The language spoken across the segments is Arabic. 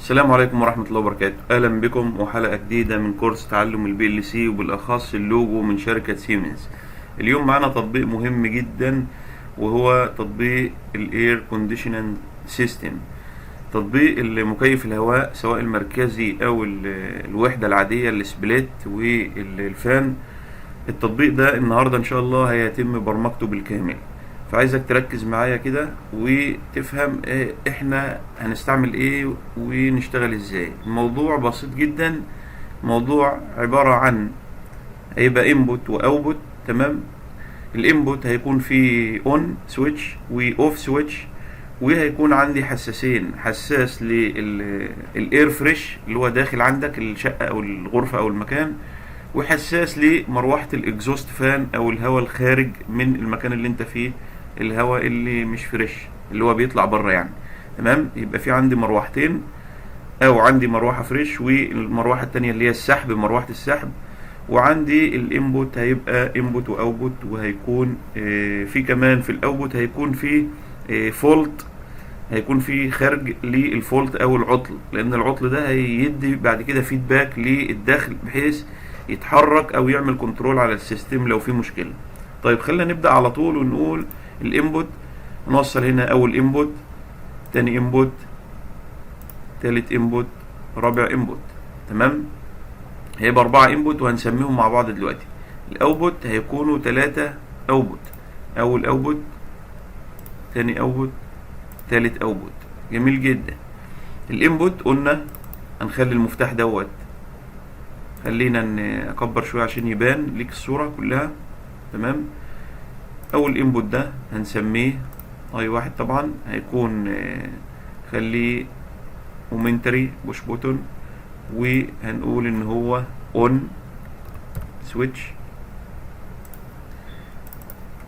السلام عليكم ورحمة الله وبركاته. أهلا بكم وحلقة جديدة من كورس تعلم البي ال سي وبالأخص اللوجو من شركة سيمنز. اليوم معنا تطبيق مهم جدا وهو تطبيق الاير كونديشننج سيستم، تطبيق المكيف الهواء سواء المركزي أو الوحدة العادية السبليت والفان. التطبيق ده النهاردة إن شاء الله هيتم برمجته بالكامل، فعايزك تركز معايا كده وتفهم احنا هنستعمل ايه ونشتغل ازاي. الموضوع بسيط جدا، موضوع عبارة عن هيبقى انبوت واوتبوت. تمام، الانبوت هيكون فيه اون سويتش واوف سويتش، وهيكون عندي حساسين، حساس للاير فريش اللي هو داخل عندك الشقة او الغرفة او المكان، وحساس لمروحة الاكزوست فان او الهواء الخارج من المكان اللي انت فيه، الهواء اللي مش فريش اللي هو بيطلع بره يعني. تمام، يبقى في عندي مروحتين او عندي مروحة فريش والمروحة التانية اللي هي السحب، مروحة السحب. وعندي الانبوت هيبقى انبوت واوتبوت، وهيكون في كمان في الاوتبوت هيكون في فولت، هيكون في خارج للفولت او العطل، لان العطل ده هيدي بعد كده فيدباك للداخل بحيث يتحرك او يعمل كنترول على السيستم لو في مشكلة. طيب خلينا نبدأ على طول ونقول الانبوت. نوصل هنا اول انبوت، تاني انبوت، تالت انبوت، رابع انبوت. تمام، هيبقى 4 انبوت وهنسميهم مع بعض دلوقتي. الاوتبوت هيكونوا 3 اوتبوت، اول اوتبوت، تاني اوتبوت، تالت اوتبوت. جميل جدا. الانبوت قلنا هنخلي المفتاح دوت، خلينا نكبر شويه عشان يبان ليك الصوره كلها. تمام، اول انبوت ده هنسميه اي واحد، طبعا هيكون خليه مومنتري بوش بوتون، وهنقول ان هو اون سويتش.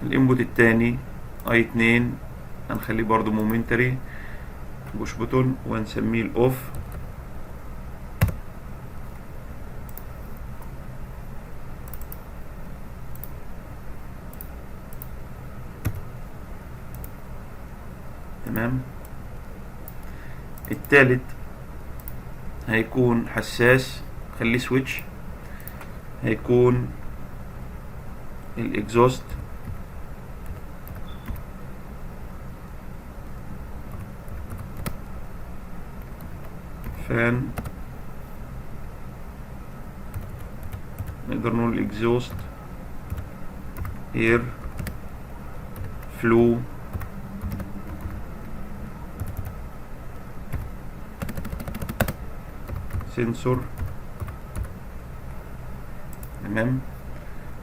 الانبوت التاني اي 2 هنخليه برضو مومنتري بوش بوتون وهنسميه الاوف. تمام، التالت هيكون حساس، خليه سويتش، هيكون الاكزوست. فان، نقدر نقول الاكزوست اير فلو سنسور. تمام،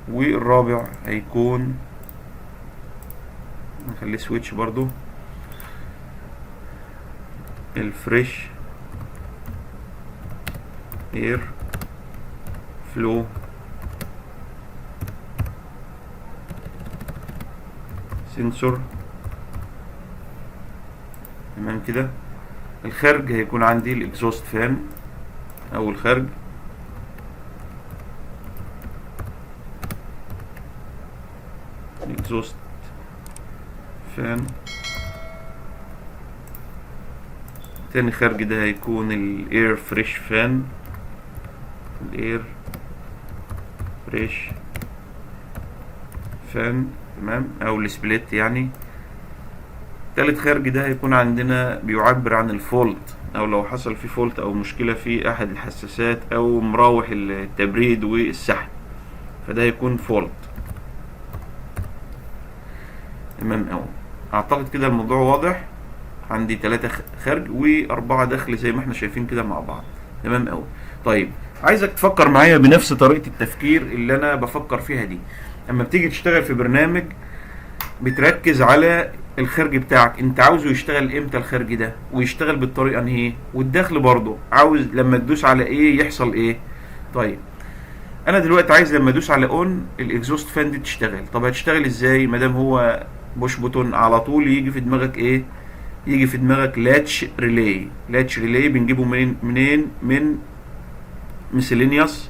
والرابع هيكون نخليه سويتش برضو، الفريش اير فلو سنسور. تمام كده. الخارج هيكون عندي الاكزوست فان او الخارج، الاكزوست فان. تاني خارج ده هيكون الاير فريش فان، الاير فريش فان. تمام، او السبليت يعني. تالت خارج ده هيكون عندنا بيعبر عن الفولت، او لو حصل في فولت او مشكلة في احد الحساسات او مراوح التبريد والسحب، فده هيكون فولت. تمام اوي، اعتقد كده الموضوع واضح. عندي 3 خارج و4 داخل زي ما احنا شايفين كده مع بعض. تمام اوي. طيب عايزك تفكر معايا بنفس طريقة التفكير اللي انا بفكر فيها دي. اما بتيجي تشتغل في برنامج بتركز على الخارج بتاعك، انت عاوزه يشتغل امتى الخارج ده، ويشتغل بالطريقه انهي، والداخل برضه عاوز لما تدوس على ايه يحصل ايه. طيب انا دلوقتي عايز لما ادوس على اون الاكزوست فان دي تشتغل. طب هتشتغل ازاي ما دام هو بوش بوتون؟ على طول يجي في دماغك ايه؟ يجي في دماغك لاتش ريلاي. لاتش ريلاي بنجيبه منين؟ من مسيلينيوس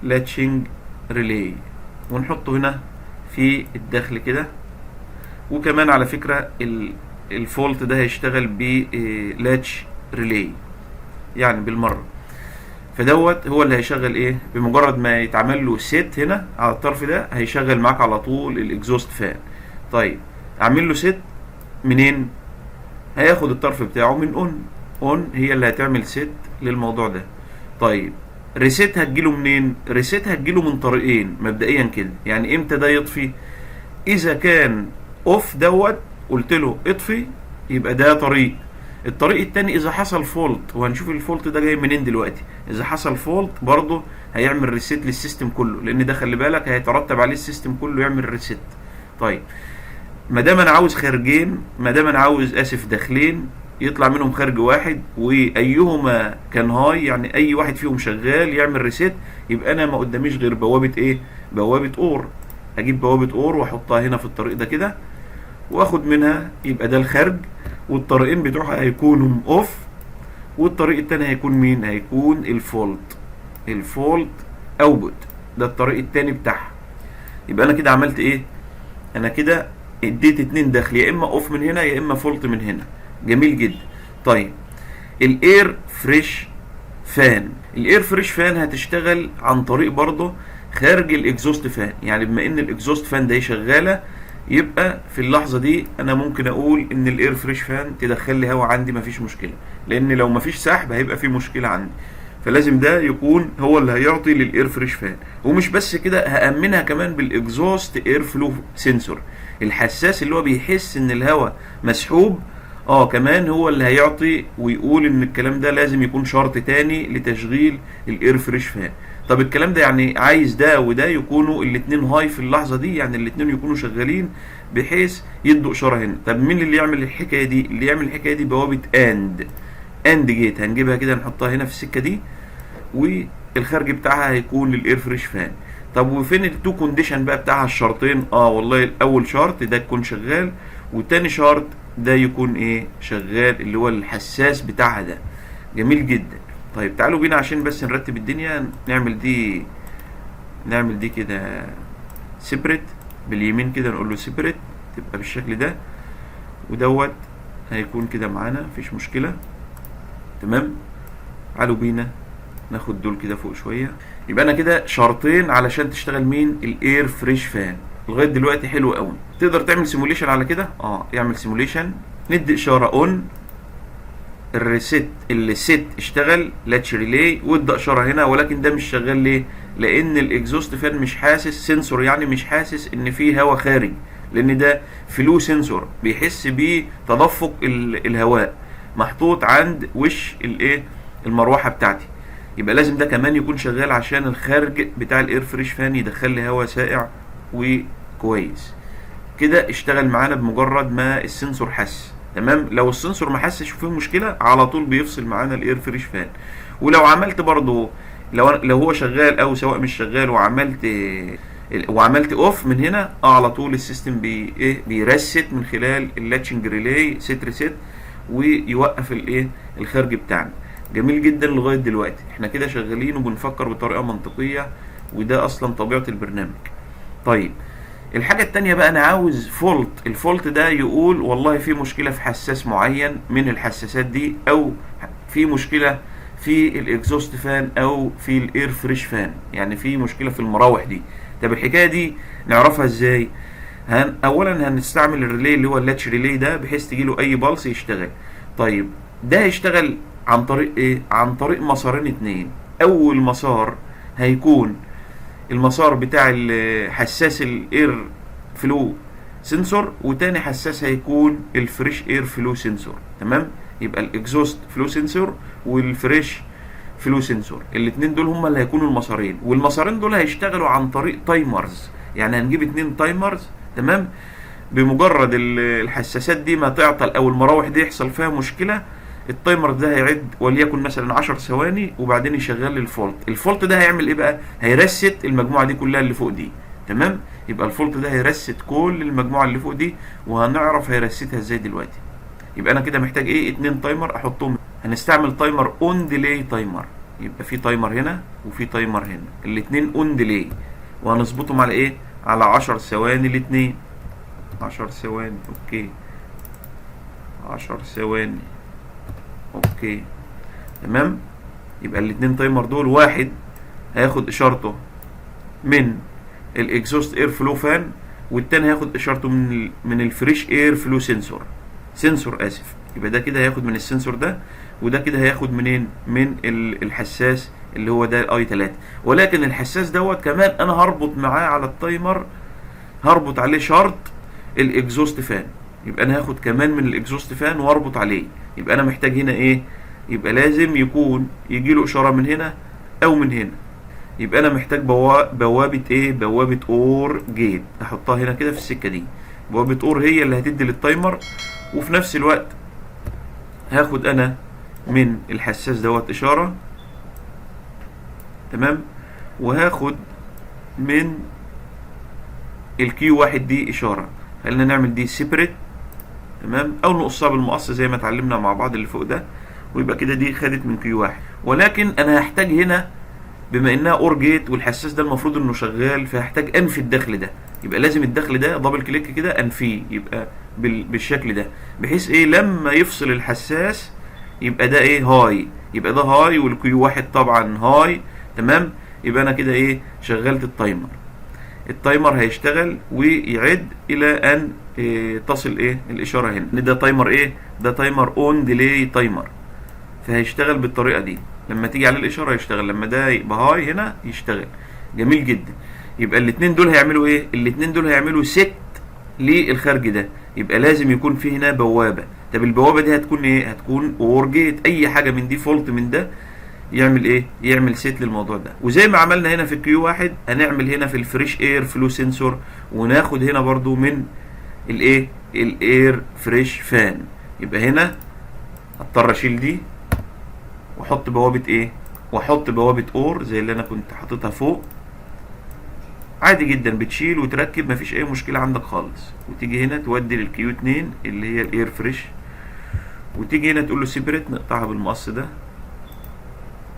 لاتشنج ريلاي، ونحطه هنا في الداخل كده. وكمان على فكرة الفولت ده هيشتغل بلاتش ريلي يعني بالمره. فدوت هو اللي هيشغل ايه، بمجرد ما يتعمل له سيت هنا على الطرف ده هيشغل معاك على طول الاكزوست فان. طيب اعمل له سيت منين؟ هياخد الطرف بتاعه من اون هي اللي هتعمل سيت للموضوع ده. طيب ريسيت هتجيله منين؟ ريسيت هتجيله من طريقين مبدئيا كده. يعني امتى ده يطفي؟ اذا كان اوف دوت قلت له اطفي يبقى ده طريق. الطريق التاني اذا حصل فولت، وهنشوف الفولت ده جاي منين دلوقتي. اذا حصل فولت برضه هيعمل ريسيت للسيستم كله، لان ده خلي بالك هيترتب عليه السيستم كله يعمل ريسيت. طيب ما دام انا عاوز خارجين، ما دام انا عاوز داخلين يطلع منهم خارج واحد وايهما كان هاي، يعني اي واحد فيهم شغال يعمل ريسيت، يبقى انا ما قداميش غير بوابه ايه، بوابه اور. اجيب بوابه اور واحطها هنا في الطريق ده كده واخد منها، يبقى ده الخارج، والطريقين بتوعها هيكونوا اوف، والطريق التاني هيكون مين؟ هيكون الفولت اوتبوت، ده الطريق التاني بتاعها. يبقى انا كده عملت ايه؟ انا كده اديت اتنين دخل، يا اما اوف من هنا يا اما فولت من هنا. جميل جدا. طيب الاير فريش فان، الاير فريش فان هتشتغل عن طريق برضه خارج الاكزوست فان. يعني بما ان الاكزوست فان ده شغاله، يبقى في اللحظه دي انا ممكن اقول ان الاير فريش فان تدخل لي هواء عندي مفيش مشكله، لان لو مفيش سحب هيبقى في مشكله عندي. فلازم ده يكون هو اللي هيعطي للاير فريش فان. ومش بس كده، هامنها كمان بالاكزوست اير فلو سنسور، الحساس اللي هو بيحس ان الهواء مسحوب. كمان هو اللي هيعطي ويقول ان الكلام ده لازم يكون شرط تاني لتشغيل الاير فريش فان. طب الكلام ده يعني عايز ده وده يكونوا الاتنين هاي في اللحظه دي، يعني الاتنين يكونوا شغالين بحيث يدوا اشاره هنا. طب مين اللي يعمل الحكايه دي؟ اللي يعمل الحكايه دي بوابه اند جيت، هنجيبها كده نحطها هنا في السكه دي، والخارج بتاعها هيكون للاير فريش فان. طب وفين التو كونديشن بقى بتاعها؟ الشرطين والله الاول شرط ده يكون شغال، والتاني شرط ده يكون ايه، شغال، اللي هو الحساس بتاعها ده. جميل جدا. طيب تعالوا بينا عشان بس نرتب الدنيا، نعمل دي كده سيبريت باليمين كده، نقول له سيبريت تبقى بالشكل ده، ودوت هيكون كده معانا مفيش مشكله. تمام. تعالوا بينا ناخد دول كده فوق شويه. يبقى انا كده شرطين علشان تشتغل مين؟ الاير فريش فان. لغايه دلوقتي حلو قوي. تقدر تعمل سيموليشن على كده؟ يعمل سيموليشن. ندي اشاره اون، السيت اشتغل لاتش ريلي وادى اشاره هنا، ولكن ده مش شغال ليه؟ لان الاكزوست فان مش حاسس، سنسور يعني مش حاسس ان في هواء خارج، لان ده فلو سنسور بيحس بتدفق الهواء محطوط عند وش الايه، المروحه بتاعتي. يبقى لازم ده كمان يكون شغال عشان الخارج بتاع الاير فريش فان يدخل لي هواء سائع وكويس. كده اشتغل معانا بمجرد ما السنسور حس. تمام. لو السنسور ما حسش وفيه مشكله على طول بيفصل معانا الاير فريش فان. ولو عملت برضو، لو هو شغال او سواء مش شغال وعملت اوف من هنا، على طول السيستم بيرست من خلال اللاتشنج ريلي سيت ريسيت ويوقف الخارج بتاعنا. جميل جدا. لغايه دلوقتي احنا كده شغالين وبنفكر بطريقه منطقيه، وده اصلا طبيعه البرنامج. طيب الحاجة التانية بقى، انا عاوز فولت. الفولت ده يقول والله في مشكلة في حساس معين من الحساسات دي، او في مشكلة في الاكزوست فان او في الاير فريش فان، يعني في مشكلة في المراوح دي. طب الحكاية دي نعرفها ازاي؟ اولا هنستعمل الريلي اللي هو اللاتش ريلي ده، بحيث تجيله اي بالس يشتغل. طيب ده هيشتغل عن طريق ايه؟ عن طريق مسارين اتنين. اول مسار هيكون المسار بتاع الحساس الاير فلو سنسور، وتاني حساس هيكون الفريش اير فلو سنسور. تمام. يبقى الاكزوست فلو سنسور والفريش فلو سنسور، الاثنين دول هما اللي هيكونوا المسارين، والمسارين دول هيشتغلوا عن طريق تايمرز. يعني هنجيب 2 تايمرز. تمام. بمجرد الحساسات دي ما تعطل او المراوح دي يحصل فيها مشكله، التايمر ده هيعد وليكن مثلا 10 ثواني وبعدين يشغل الفولت. الفولت ده هيعمل ايه بقى؟ هيرست المجموعه دي كلها اللي فوق دي. تمام. يبقى الفولت ده هيرست كل المجموعه اللي فوق دي، وهنعرف هيرستها ازاي دلوقتي. يبقى انا كده محتاج 2 تايمر احطهم. هنستعمل تايمر اون ديلي تايمر، يبقى في تايمر هنا وفي تايمر هنا، الاثنين اون ديلي، وهنظبطهم على ايه؟ على 10 ثواني الاثنين. 10 ثواني. اوكي. 10 ثواني. اوكي تمام. يبقى الاتنين تايمر دول، واحد هياخد اشارته من الاكزوست اير فلو فان، والتاني هياخد اشارته من الفريش اير فلو سنسور. اسف. يبقى ده كده هياخد من السنسور ده، وده كده هياخد منين؟ من الحساس اللي هو ده الاي 3. ولكن الحساس دوت كمان انا هربط معاه على التايمر، هربط عليه شرط الاكزوست فان. يبقى انا هاخد كمان من الاكزوست فان واربط عليه. يبقى انا محتاج هنا ايه؟ يبقى لازم يكون يجي له اشاره من هنا او من هنا. يبقى انا محتاج بوابه ايه؟ بوابه اور جيت، احطها هنا كده في السكه دي. بوابه اور هي اللي هتدي للتايمر، وفي نفس الوقت هاخد انا من الحساس دوت اشاره، تمام، وهاخد من الكيو واحد دي اشاره. خلينا نعمل دي سيبريت، تمام، او نقصها بالمقص زي ما اتعلمنا مع بعض اللي فوق ده، ويبقى كده دي خدت من كيو واحد. ولكن انا هحتاج هنا بما انها اور جيت والحساس ده المفروض انه شغال، فهحتاج انفي الدخل ده. يبقى لازم الدخل ده دبل كليك كده انفيه، يبقى بالشكل ده، بحيث ايه؟ لما يفصل الحساس يبقى ده ايه؟ هاي. يبقى ده هاي والكيو واحد طبعا هاي، تمام. يبقى انا كده ايه؟ شغلت التايمر. التايمر هيشتغل ويعد الى ان تصل ايه؟ الاشاره هنا. ده تايمر ايه؟ ده تايمر اون ديلي تايمر، فهيشتغل بالطريقه دي. لما تيجي على الاشاره يشتغل، لما ده يبقى هاي هنا يشتغل. جميل جدا. يبقى الاثنين دول هيعملوا ايه؟ الاثنين دول هيعملوا ست للخارج ده. يبقى لازم يكون في هنا بوابه. طب البوابه دي هتكون ايه؟ هتكون اور جيت. اي حاجه من دي فولت من ده يعمل ايه؟ يعمل ست للموضوع ده. وزي ما عملنا هنا في الكيو واحد هنعمل هنا في الفريش اير فلو سنسور، وناخد هنا برضو من الايه؟ الاير فريش فان. يبقى هنا اضطر اشيل دي واحط بوابه ايه؟ واحط بوابه اور زي اللي انا كنت حاططها فوق. عادي جدا، بتشيل وتركب، مفيش اي مشكله عندك خالص. وتيجي هنا تودي للكيو 2 اللي هي الاير فريش، وتيجي هنا تقول له سيبريت. نقطعها بالمقص ده،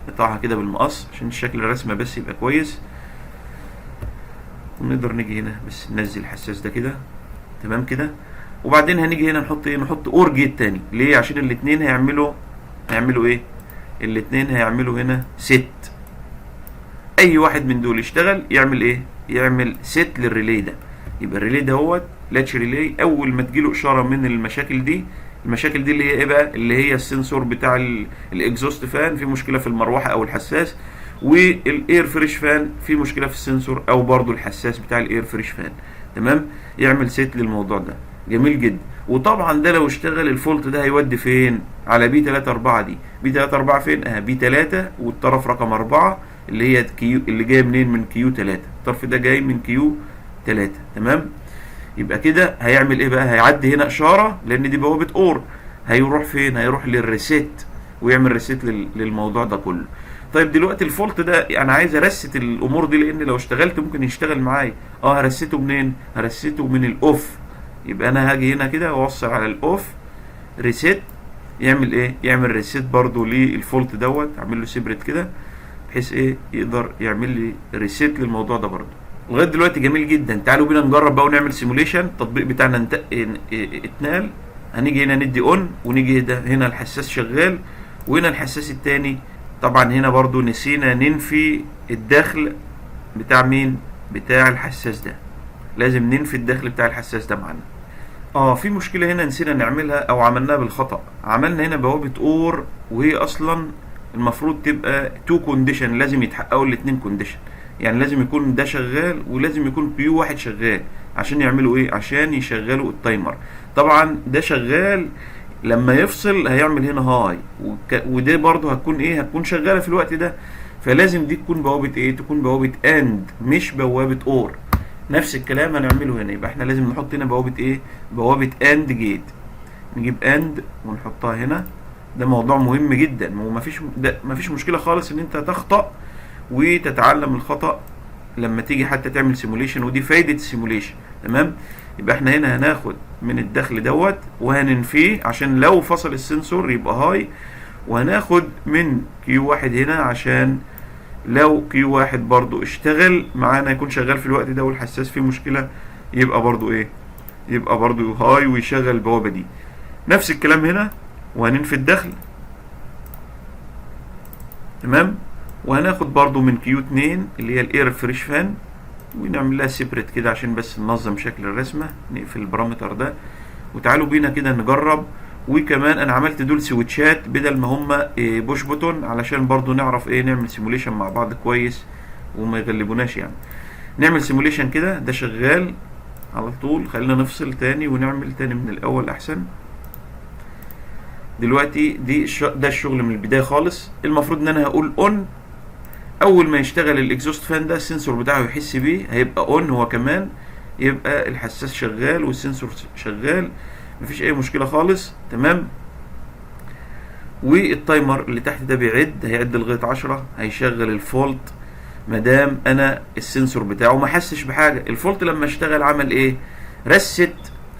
نقطعها كده بالمقص عشان الشكل الرسمه بس يبقى كويس. ونقدر نيجي هنا بس ننزل الحساس ده كده، تمام كده. وبعدين هنيجي هنا نحط ايه؟ نحط اور جيت تاني. ليه؟ عشان الاثنين هيعملوا ايه؟ الاثنين هيعملوا هنا ست. اي واحد من دول يشتغل يعمل ايه؟ يعمل ست للريلي ده. يبقى الريلي ده هو لاتش ريلي. اول ما تجيله اشاره من المشاكل دي اللي هي ايه بقى؟ اللي هي السنسور بتاع الاكزوست فان في مشكله في المروحه او الحساس، والاير فريش فان في مشكله في السنسور او برضو الحساس بتاع الاير فريش فان، تمام. يعمل ست للموضوع ده. جميل جدا. وطبعا ده لو اشتغل الفولت ده هيودي فين؟ على بي 3 4 دي. بي 3 4 فين؟ بي 3 والطرف رقم 4 اللي هي كيو، اللي جايه منين؟ من كيو 3. الطرف ده جاي من كيو 3، تمام. يبقى كده هيعمل ايه بقى؟ هيعدي هنا اشاره لان دي بوابه اور. هيروح فين؟ هيروح للريسيت ويعمل ريسيت للموضوع ده كله. طيب دلوقتي الفولت ده انا عايز ارست الامور دي، لان لو اشتغلت ممكن يشتغل معايا. هرسته منين؟ هرسته من الاوف. يبقى انا هاجي هنا كده واوصل على الاوف ريسيت. يعمل ايه؟ يعمل ريسيت برضو للفولت دوت. اعمل له سيبريت كده بحيث ايه؟ يقدر يعمل لي ريسيت للموضوع ده برضو. لغايه دلوقتي جميل جدا. تعالوا بينا نجرب بقى ونعمل سيموليشن. التطبيق بتاعنا اتنقل. هنيجي هنا ندي اون، ونيجي هنا الحساس شغال، وهنا الحساس التاني. طبعا هنا برضو نسينا ننفي الدخل بتاع مين؟ بتاع الحساس ده. لازم ننفي الدخل بتاع الحساس ده معانا. في مشكله هنا نسينا نعملها او عملناها بالخطا. عملنا هنا بوابه اور، وهي اصلا المفروض تبقى تو كونديشن، لازم يتحققوا الاثنين كونديشن. يعني لازم يكون ده شغال ولازم يكون كيو واحد شغال عشان يعملوا ايه؟ عشان يشغلوا التايمر. طبعا ده شغال، لما يفصل هيعمل هنا هاي، وده برضو هتكون ايه؟ هتكون شغاله في الوقت ده. فلازم دي تكون بوابه ايه؟ تكون بوابه اند مش بوابه اور. نفس الكلام هنعمله هنا. يبقى احنا لازم نحط هنا بوابه ايه؟ بوابه اند جيت. نجيب اند ونحطها هنا. ده موضوع مهم جدا، ومفيش مشكله خالص ان انت تخطأ وتتعلم الخطأ لما تيجي حتى تعمل سيموليشن، ودي فايده السيموليشن، تمام. يبقى احنا هنا هناخد من الدخل دوت وهننفيه عشان لو فصل السنسور يبقى هاي، وهناخد من كيو واحد هنا عشان لو كيو واحد برضو اشتغل معانا يكون شغال في الوقت ده والحساس فيه مشكلة، يبقى برضو ايه؟ يبقى برضو هاي ويشغل البوابة دي. نفس الكلام هنا، وهننفي الدخل. تمام. وهناخد برضو من كيو 2 اللي هي الاير فريش فان، ونعمل لها سيبريت كده عشان بس ننظم شكل الرسمه. نقفل البارامتر ده، وتعالوا بينا كده نجرب. وكمان انا عملت دول سويتشات بدل ما هما بوش بوتون، علشان برضو نعرف نعمل سيموليشن مع بعض كويس وما يغلبوناش يعني. نعمل سيموليشن كده، ده شغال على طول. خلينا نفصل تاني ونعمل تاني من الاول احسن. دلوقتي ده الشغل من البدايه خالص. المفروض ان انا هقول اون. اول ما يشتغل الاكزوست فان ده السنسور بتاعه يحس بيه هيبقى اون هو كمان، يبقى الحساس شغال والسنسور شغال، مفيش اي مشكله خالص. تمام. والتايمر اللي تحت ده هيعد لغايه 10، هيشغل الفولت مادام انا السنسور بتاعه ما حسش بحاجه. الفولت لما اشتغل عمل ايه؟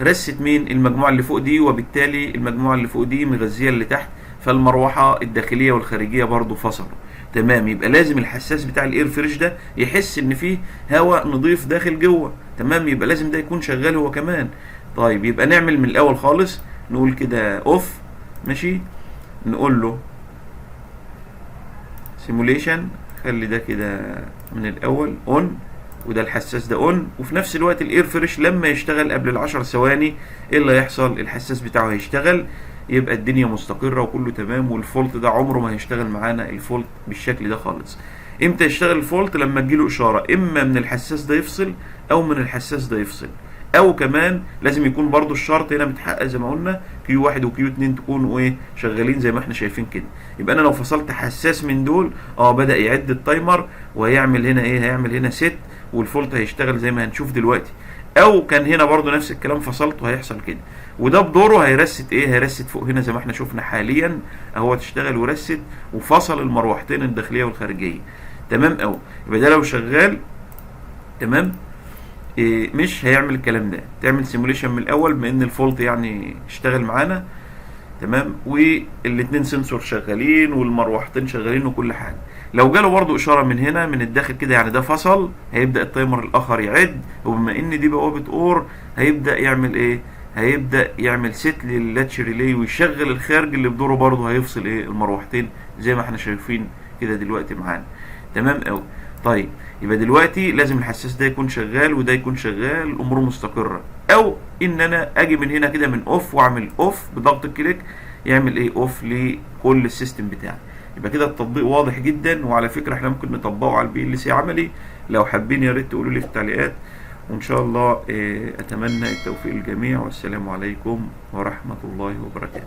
رست مين؟ المجموعه اللي فوق دي، وبالتالي المجموعه اللي فوق دي مغذيه اللي تحت، فالمروحه الداخليه والخارجيه برضو فصلوا. تمام. يبقى لازم الحساس بتاع الاير فريش ده يحس ان فيه هواء نظيف داخل جوه. تمام. يبقى لازم ده يكون شغال هو كمان. طيب يبقى نعمل من الاول خالص، نقول كده اوف. ماشي. نقول له سيموليشن، خلي ده كده من الاول اون، وده الحساس ده اون. وفي نفس الوقت الاير فريش لما يشتغل قبل ال10 ثواني ايه اللي هيحصل؟ الحساس بتاعه هيشتغل، يبقى الدنيا مستقره وكله تمام. والفولت ده عمره ما هيشتغل معانا الفولت بالشكل ده خالص. امتى يشتغل الفولت؟ لما تجيله اشاره اما من الحساس ده يفصل او من الحساس ده يفصل، او كمان لازم يكون برضو الشرط هنا متحقق زي ما قلنا، كيو 1 وكيو 2 تكونوا شغالين زي ما احنا شايفين كده. يبقى انا لو فصلت حساس من دول بدأ يعد التايمر، وهيعمل هنا هيعمل هنا ست، والفولت هيشتغل زي ما هنشوف دلوقتي. او كان هنا برضو نفس الكلام فصلته هيحصل كده. وده بدوره هيرست هيرست فوق هنا زي ما احنا شفنا حاليا اهو، تشتغل ورست وفصل المروحتين الداخليه والخارجيه. تمام. يبقى ده لو شغال تمام مش هيعمل الكلام ده. تعمل سيموليشن من الاول بما ان الفولت اشتغل معانا. تمام. والاتنين سنسور شغالين والمروحتين شغالين وكل حاجه. لو جاله برضو اشاره من هنا من الداخل كده يعني ده فصل، هيبدا التايمر الاخر يعد، وبما ان دي بوابه اور هيبدا يعمل هيبدا يعمل ست لللاتش ريلي ويشغل الخارج اللي بدوره برضو هيفصل المروحتين زي ما احنا شايفين كده دلوقتي معانا. تمام قوي. طيب يبقى دلوقتي لازم الحساس ده يكون شغال وده يكون شغال، الامور مستقره. او ان انا اجي من هنا كده من اوف واعمل اوف بضغط الكليك، يعمل اوف لكل السيستم بتاعي. يبقى كده التطبيق واضح جدا. وعلى فكره احنا ممكن نطبقه على البي ال سي عملي، لو حابين يا ريت تقولوا لي في التعليقات. وان شاء الله اتمنى التوفيق للجميع، والسلام عليكم ورحمه الله وبركاته.